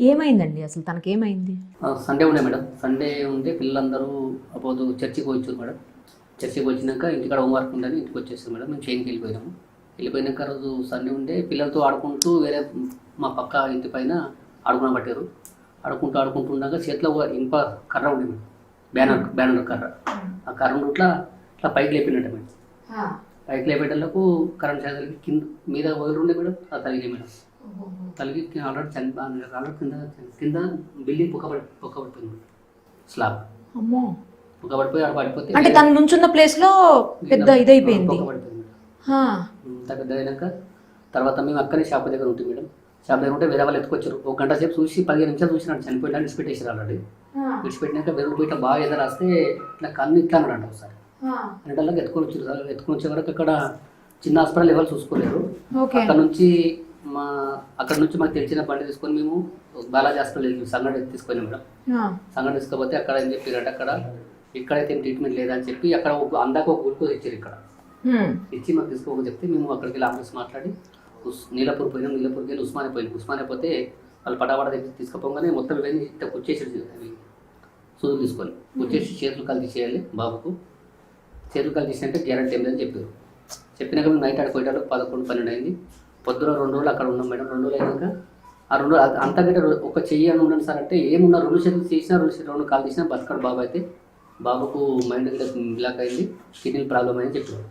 ఏమైందండి అసలు తనకేమైంది? సండే ఉండే మేడం. సండే ఉంటే పిల్లలందరూ అప్పుడు చర్చికి వచ్చారు మేడం. చర్చికి వచ్చినాక ఇంటికాడ హోంవర్క్ ఉందని ఇంటికి వచ్చేసారు మేడం. మేము చేనుకి వెళ్ళిపోయినాము. వెళ్ళిపోయినాక రోజు సండే ఉండే పిల్లలతో ఆడుకుంటూ వేరే మా పక్క ఇంటి పైన ఆడుకునబట్టారు. ఆడుకుంటూ ఉండగా చేతిలో ఒక ఇనుప కర్ర ఉండే మేడం. బ్యానర్ కర్ర. ఆ కర్ర ఇట్లా పైకి లేపినట్టు మేడం. పైకి లేపేటలకు కరెంట్ శాఖలకి కింద మీద వైర్ ఉండే మేడం. అది తగిలి మేడం. తలిగి ఆల్రెడీ కింద బిల్డింగ్ పొక్కబడిపోయింది. స్లాబ్ అమ్మో, పొక్కబడిపోయి ఆడ పడిపోతే అంటే తను నుంచున్న ప్లేస్ లో పెద్ద ఇదైపోయింది. పొక్కబడిపోయింది మేడం. పెద్ద అయినాక తర్వాత మేము అక్కడే షాప్ దగ్గర ఉంటుంది మేడం. షాప్ దగ్గర ఉంటే వేరే వాళ్ళు ఎత్తుకొచ్చారు. ఒక గంట సేపు చూసి 15 నిమిషాలు చూసినాడు. చనిపోయినా విడిచిపెట్టేసారు ఆల్రెడీ. విడిచిపెట్టినాక వెరుడు పోయి ఇట్లా బాగా ఎదురు రాస్తే ఇట్లా కన్ను ఇట్లా అన్నాడు ఒకసారి. రెండేళ్ళకి ఎత్తుకొని వచ్చారు సార్. ఎత్తుకొని వచ్చే వరకు అక్కడ చిన్న హాస్పిటల్ లెవెల్ చూసుకోలేరు. అక్కడ నుంచి మాకు తెలిసిన బండి తీసుకొని మేము బాలాజీ హాస్పిటల్ వెళ్ళి సంగడి తీసుకున్నాం మేడం. సంగడి తీసుకపోతే అక్కడ ఏం చెప్పారంటే ఇక్కడైతే ఏం ట్రీట్మెంట్ లేదని చెప్పి అక్కడ అందాక ఒక గ్లూకోజ్ ఇచ్చారు. ఇక్కడ ఇచ్చి మాకు తీసుకోక చెప్తే మేము అక్కడికి వెళ్ళి ఆంబులెన్స్ మాట్లాడి నీలపూర్ పోయినాం. నీలపూర్కి వెళ్ళి ఉస్మానియా పోతే వాళ్ళు పటాపట దగ్గర తీసుకుపోగానే మొత్తం ఇవన్నీ వచ్చేసి అవి సూదులు తీసుకొని వచ్చేసి చేతులు కలిసి చేయాలి బాబుకు. చేతులు కలిసి అంటే గ్యారెంటీ ఏం లేదని చెప్పారు. చెప్పినాక మేము నైట్ ఆడిపోయేటప్పుడు 11, 12 అయింది. పొద్దున 2 రోజులు అక్కడ ఉన్నాం మేడం. 2 రోజులు అయినాక ఆ 2 రోజులు అంతకంటే ఒక చెయ్యి అని ఉన్నాను సార్ అంటే ఏమున్నా 2 చేతులు తీసినా 2 కాలు తీసినా బతకాడు బాబు. అయితే బాబుకు మైండ్ బ్లాక్ అయింది, కిడ్నీ ప్రాబ్లం అని చెప్పారు.